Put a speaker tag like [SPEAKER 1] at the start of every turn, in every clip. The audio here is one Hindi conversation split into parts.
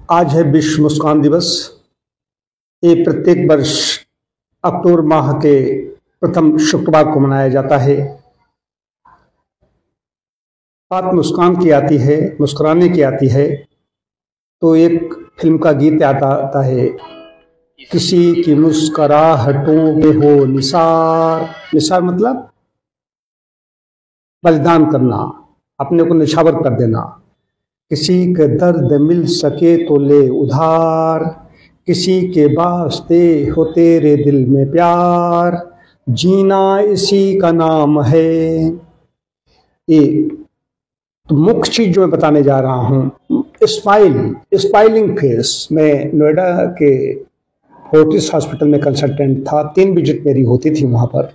[SPEAKER 1] आज है विश्व मुस्कान दिवस। ये प्रत्येक वर्ष अक्टूबर माह के प्रथम शुक्रवार को मनाया जाता है। बात मुस्कान की आती है, मुस्कुराने की आती है, तो एक फिल्म का गीत याद आता है, किसी की मुस्कुराहटों पे हो निसार। निसार मतलब बलिदान करना, अपने को निछावर कर देना। किसी के दर्द मिल सके तो ले उधार, किसी के वास्ते हो तेरे दिल में प्यार, जीना इसी का नाम है। ये तो मुख्य चीज जो मैं बताने जा रहा हूँ, स्माइलिंग फेस। मैं नोएडा के फोर्टिस हॉस्पिटल में कंसल्टेंट था, 3 विजिट मेरी होती थी वहां पर।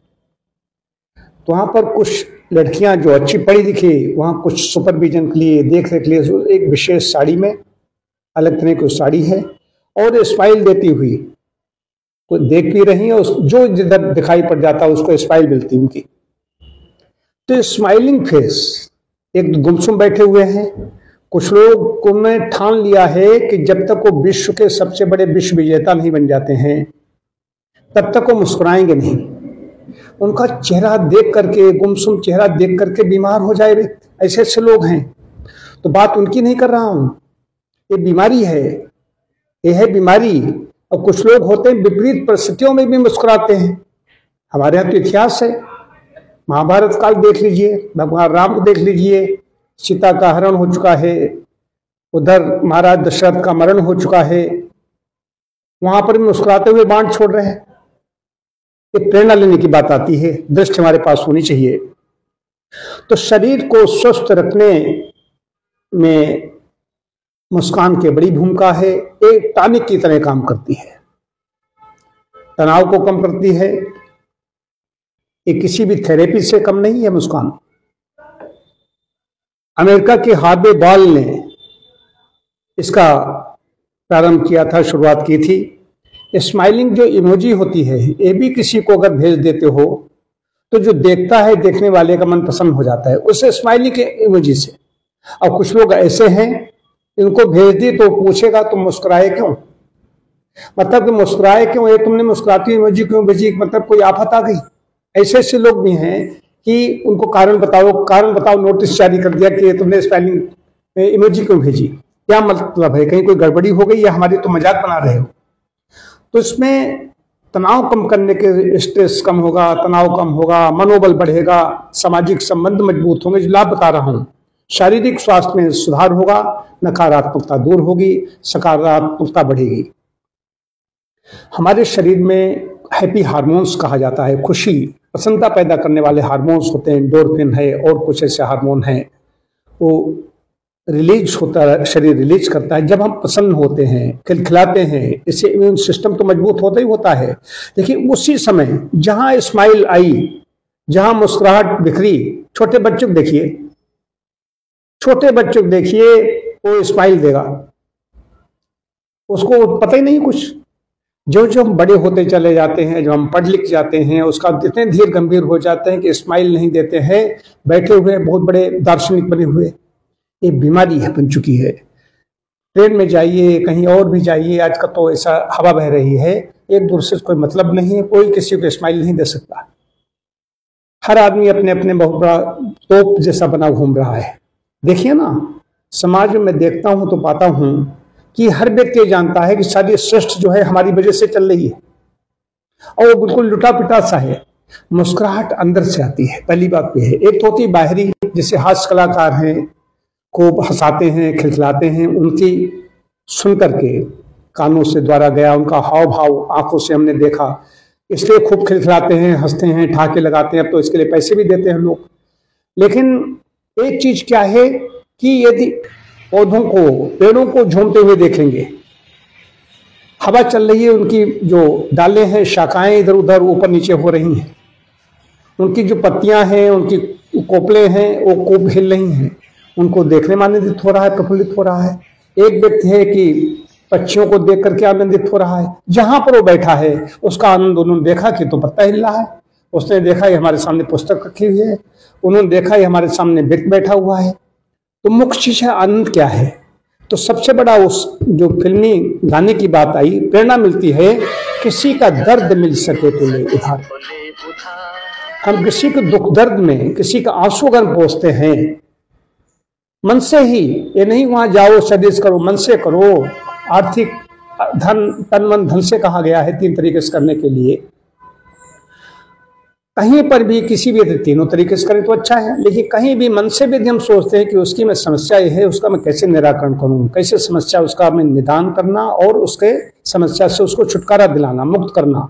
[SPEAKER 1] तो वहां पर कुछ लड़कियां जो अच्छी पढ़ी लिखी, वहां कुछ सुपरविजन के लिए, देख रेख के लिए एक विशेष साड़ी में, अलग तरह की साड़ी है, और स्माइल देती हुई वो देख भी रही है, जो जिधर दिखाई पड़ जाता है उसको स्माइल मिलती उनकी। तो स्माइलिंग फेस, एक गुमसुम बैठे हुए हैं। कुछ लोग ने ठान लिया है कि जब तक वो विश्व के सबसे बड़े विश्व विजेता नहीं बन जाते हैं तब तक वो मुस्कुराएंगे नहीं। उनका चेहरा देख करके, गुमसुम चेहरा देख करके बीमार हो जाए, ऐसे ऐसे लोग हैं। तो बात उनकी नहीं कर रहा हूं, ये बीमारी है, ये है बीमारी। और कुछ लोग होते हैं विपरीत परिस्थितियों में भी मुस्कुराते हैं। हमारे यहाँ तो इतिहास है, महाभारत काल देख लीजिए, भगवान राम को देख लीजिए, सीता का हरण हो चुका है, उधर महाराज दशरथ का मरण हो चुका है, वहां पर भी मुस्कुराते हुए बाण छोड़ रहे हैं। एक प्रेरणा लेने की बात आती है, दृष्टि हमारे पास होनी चाहिए। तो शरीर को स्वस्थ रखने में मुस्कान की बड़ी भूमिका है। एक टॉनिक की तरह काम करती है, तनाव को कम करती है। ये किसी भी थेरेपी से कम नहीं है मुस्कान। अमेरिका के हार्वे बॉल ने इसका प्रारंभ किया था, शुरुआत की थी। स्माइलिंग जो इमोजी होती है, ये भी किसी को अगर भेज देते हो तो जो देखता है, देखने वाले का मन प्रसन्न हो जाता है उस स्माइलिंग के इमोजी से। और कुछ लोग ऐसे हैं, इनको भेज दी तो पूछेगा तुम मुस्कुराए क्यों, मतलब कि मुस्कुराए क्यों, ये तुमने मुस्कुराती इमोजी क्यों भेजी, मतलब कोई आफत आ गई। ऐसे ऐसे लोग भी हैं कि उनको कारण बताओ नोटिस जारी कर दिया कि तुमने स्माइलिंग इमोजी क्यों भेजी, क्या मतलब है, कहीं कोई गड़बड़ी हो गई या हमारी तो मजाक बना रहे हो। तो इसमें तनाव कम करने के, स्ट्रेस कम होगा, तनाव कम होगा, मनोबल बढ़ेगा, सामाजिक संबंध मजबूत होंगे, जो लाभ बता रहा हूं। शारीरिक स्वास्थ्य में सुधार होगा, नकारात्मकता दूर होगी, सकारात्मकता बढ़ेगी। हमारे शरीर में हैप्पी हार्मोन्स कहा जाता है, खुशी प्रसन्नता पैदा करने वाले हार्मोन्स होते हैं, एंडोर्फिन है और कुछ ऐसे हार्मोन हैं, वो रिलीज होता है, शरीर रिलीज करता है जब हम प्रसन्न होते हैं, खिलखिलाते हैं। इससे इम्यून सिस्टम तो मजबूत होता ही होता है। देखिए उसी समय जहां स्माइल आई, जहां मुस्कुराहट बिखरी, छोटे बच्चों को देखिए, वो स्माइल देगा, उसको पता ही नहीं कुछ। जो जो हम बड़े होते चले जाते हैं, जो हम पढ़ लिख जाते हैं, उसका इतने धीर गंभीर हो जाते हैं कि स्माइल नहीं देते हैं, बैठे हुए बहुत बड़े दार्शनिक बने हुए। ये बीमारी है, बन चुकी है। ट्रेन में जाइए, कहीं और भी जाइए, आज का तो ऐसा हवा बह रही है, एक दूसरे से कोई मतलब नहीं है, कोई किसी को स्माइल नहीं दे सकता। हर आदमी अपने अपने बहुत बड़ा तोप जैसा बना घूम रहा है। देखिए ना, समाज में मैं देखता हूं तो पाता हूं कि हर व्यक्ति जानता है कि सारी सृष्टि जो है हमारी वजह से चल रही है, और वो बिल्कुल लुटा पिटा सा है। मुस्कुराहट अंदर से आती है, पहली बात यह है। एक तो होती बाहरी, जैसे हास्य कलाकार हैं, को हंसाते हैं, खिलखिलाते हैं, उनकी सुन करके कानों से द्वारा गया, उनका हाव भाव आंखों से हमने देखा, इसलिए खूब खिलखिलाते हैं, हंसते हैं, ठहाके लगाते हैं। अब तो इसके लिए पैसे भी देते हैं लोग। लेकिन एक चीज क्या है कि यदि पौधों को, पेड़ों को झूमते हुए देखेंगे, हवा चल रही है, उनकी जो डालें हैं, शाखाएं इधर उधर ऊपर नीचे हो रही हैं, उनकी जो पत्तियां हैं, उनकी कोपलें हैं, वो खूब हिल रही हैं, उनको देखने में आनंदित हो रहा है, प्रफुल्लित हो रहा है। एक व्यक्ति है कि पक्षियों को देख करके आनंदित हो रहा है, जहां पर वो बैठा है उसका आनंद उन्होंने देखा कि तो पत्ता हिल रहा है, उसने देखा ये हमारे सामने पुस्तक रखी हुई है, उन्होंने देखा ये हमारे सामने व्यक्ति बैठा हुआ है। तो मुख्य चीज है आनंद क्या है। तो सबसे बड़ा उस जो फिल्मी गाने की बात आई, प्रेरणा मिलती है, किसी का दर्द मिल सके तो ले उधार। हम किसी के दुख दर्द में, किसी का आंसू अगर पहुंचते हैं मन से ही, ये नहीं वहां जाओ सदिश करो, मन से करो। आर्थिक धन, तन मन धन से कहा गया है 3 तरीके से करने के लिए। कहीं पर भी किसी भी तीनों तरीके से करें तो अच्छा है, लेकिन कहीं भी मन से भी हम सोचते हैं कि उसकी मैं समस्या ये है, उसका मैं कैसे निराकरण करूं, कैसे समस्या उसका मैं निदान करना और उसके समस्या से उसको छुटकारा दिलाना, मुक्त करना,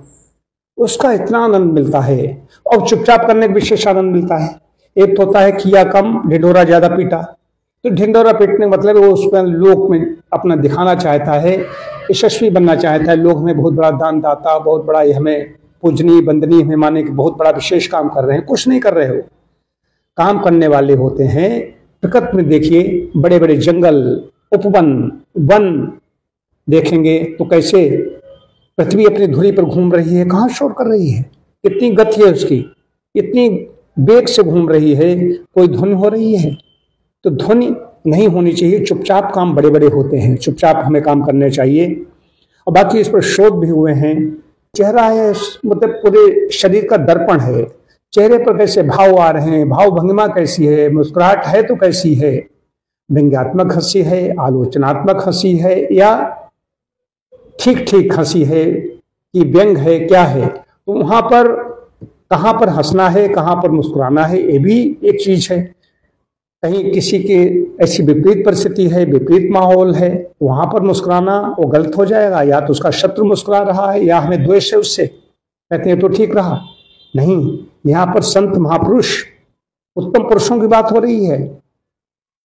[SPEAKER 1] उसका इतना आनंद मिलता है। और चुपचाप करने का विशेष आनंद मिलता है। एक तो होता है किया कम ढिंढोरा ज्यादा पीटा। तो ढिंढोरा पीटने का मतलब वो उसमें लोक में अपना दिखाना चाहता है, यशस्वी बनना चाहता है, लोग हमें बहुत बड़ा दान दाता, बहुत बड़ा हमें पूजनीय वंदनीय हमें माने कि बहुत बड़ा विशेष काम कर रहे हैं। कुछ नहीं कर रहे हो, काम करने वाले होते हैं। प्रकृति में देखिए, बड़े बड़े जंगल, उपवन, वन देखेंगे तो कैसे पृथ्वी अपनी धुरी पर घूम रही है, कहाँ शोर कर रही है, कितनी गति है उसकी, इतनी वेग से घूम रही है, कोई ध्वनि हो रही है? तो ध्वनि नहीं होनी चाहिए। चुपचाप काम बड़े बड़े होते हैं, चुपचाप हमें काम करने चाहिए। और बाकी इस पर शोध भी हुए हैं। चेहरा है मतलब पूरे शरीर का दर्पण है। चेहरे पर कैसे भाव आ रहे हैं, भाव भंगिमा कैसी है, मुस्कुराहट है तो कैसी है, व्यंग्यात्मक हंसी है, आलोचनात्मक हंसी है, या ठीक ठीक हंसी है कि व्यंग है, क्या है? तो वहां पर कहां पर हंसना है, कहां पर मुस्कुराना है, ये भी एक चीज है। कहीं किसी की ऐसी विपरीत परिस्थिति है, विपरीत माहौल है, वहां पर मुस्कुराना वो गलत हो जाएगा। या तो उसका शत्रु मुस्कुरा रहा है या हमें द्वेष है उससे, कहते हैं तो ठीक रहा। नहीं, यहाँ पर संत महापुरुष उत्तम पुरुषों की बात हो रही है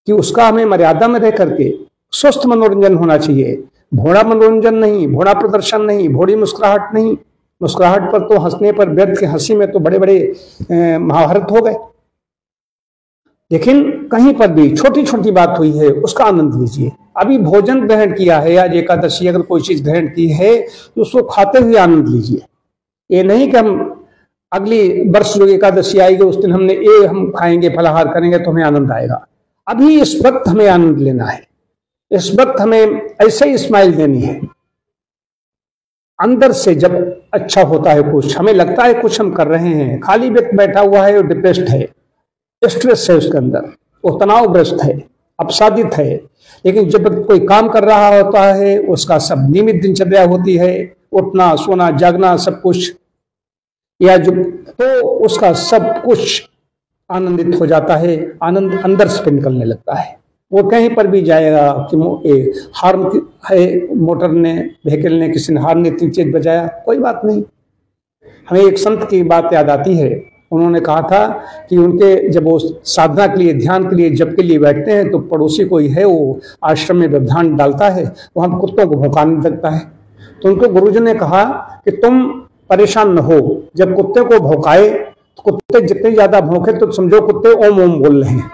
[SPEAKER 1] कि उसका हमें मर्यादा में रह करके स्वस्थ मनोरंजन होना चाहिए। भोड़ा मनोरंजन नहीं, भोड़ा प्रदर्शन नहीं, भोड़ी मुस्कुराहट नहीं। मुस्कुराहट पर तो, हंसने पर, व्यर्थ की हंसी में तो बड़े बड़े महाभारत हो गए। लेकिन कहीं पर भी छोटी छोटी बात हुई है, उसका आनंद लीजिए। अभी भोजन ग्रहण किया है, आज एकादशी अगर कोई चीज ग्रहण की है तो उसको खाते हुए आनंद लीजिए। ये नहीं कि हम अगली वर्ष जो एकादशी आएगी उस दिन हम खाएंगे, फलाहार करेंगे तो हमें आनंद आएगा। अभी इस वक्त हमें आनंद लेना है, इस वक्त हमें ऐसे ही स्माइल देनी है। अंदर से जब अच्छा होता है कुछ, हमें लगता है कुछ हम कर रहे हैं, खाली व्यक्ति बैठा हुआ है और डिप्रेस्ड है, स्ट्रेस है उसके अंदर, वो तनावग्रस्त है, अपसादित है। लेकिन जब कोई काम कर रहा होता है, उसका सब नियमित दिनचर्या होती है, उठना, सोना, जागना, सब कुछ, या जो तो उसका सब कुछ आनंदित हो जाता है, आनंद अंदर से निकलने लगता है। वो कहीं पर भी जाएगा कि हार्न है, मोटर ने, व्हीकल ने, किसी ने हार्न ने 3 चीज बजाया, कोई बात नहीं। हमें एक संत की बात याद आती है। उन्होंने कहा था कि उनके जब वो साधना के लिए, ध्यान के लिए, जप के लिए बैठते हैं तो पड़ोसी कोई है, वो आश्रम में व्यवधान डालता है, वहां कुत्तों को भौंकाने लगता है। तो उनको गुरुजी ने कहा कि तुम परेशान न हो, जब कुत्ते को भौंकाए, तो कुत्ते जितने ज्यादा भौंके तो समझो कुत्ते ओम ओम बोल रहे हैं।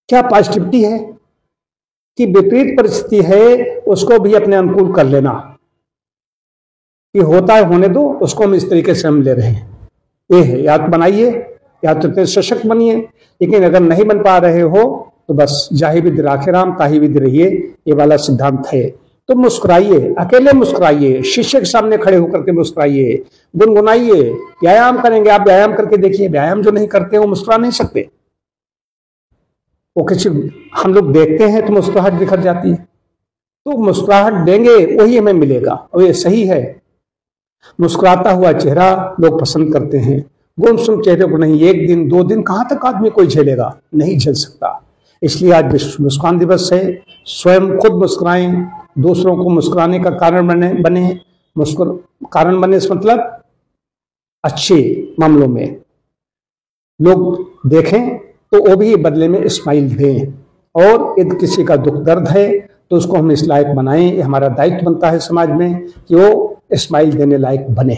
[SPEAKER 1] क्या पॉजिटिविटी है कि विपरीत परिस्थिति है उसको भी अपने अनुकूल कर लेना, कि होता है होने दो, उसको हम इस तरीके से हम ले रहे हैं। ये है, या तो बनाइए या तो इतने सशक्त बनिए। लेकिन अगर नहीं बन पा रहे हो तो बस जाहि विधि राखे राम ताहि विधि रहिए, ये वाला सिद्धांत है। तो मुस्कुराइए, अकेले मुस्कुराइए, शिष्य के सामने खड़े होकर के मुस्कुराइए, गुनगुनाइए। व्यायाम करेंगे, आप व्यायाम करके देखिए, व्यायाम जो नहीं करते वो मुस्कुरा नहीं सकते। वो किसी हम लोग देखते हैं तो मुस्कुराहट बिखर जाती है, तो मुस्कुराहट देंगे वही हमें मिलेगा। और ये सही है, मुस्कुराता हुआ चेहरा लोग पसंद करते हैं, गुमसुम चेहरे को नहीं। 1 दिन 2 दिन कहां तक आदमी कोई झेलेगा, नहीं झेल सकता। इसलिए आज विश्व मुस्कान दिवस है। स्वयं खुद मुस्कुराएं, दूसरों को मुस्कुराने का कारण बने। कारण बने इस मतलब अच्छे मामलों में लोग देखें तो वो भी बदले में स्माइल दें। और यदि किसी का दुख दर्द है तो उसको हम इस लायक बनाएं। ये हमारा दायित्व बनता है समाज में कि वो स्माइल देने लायक बने।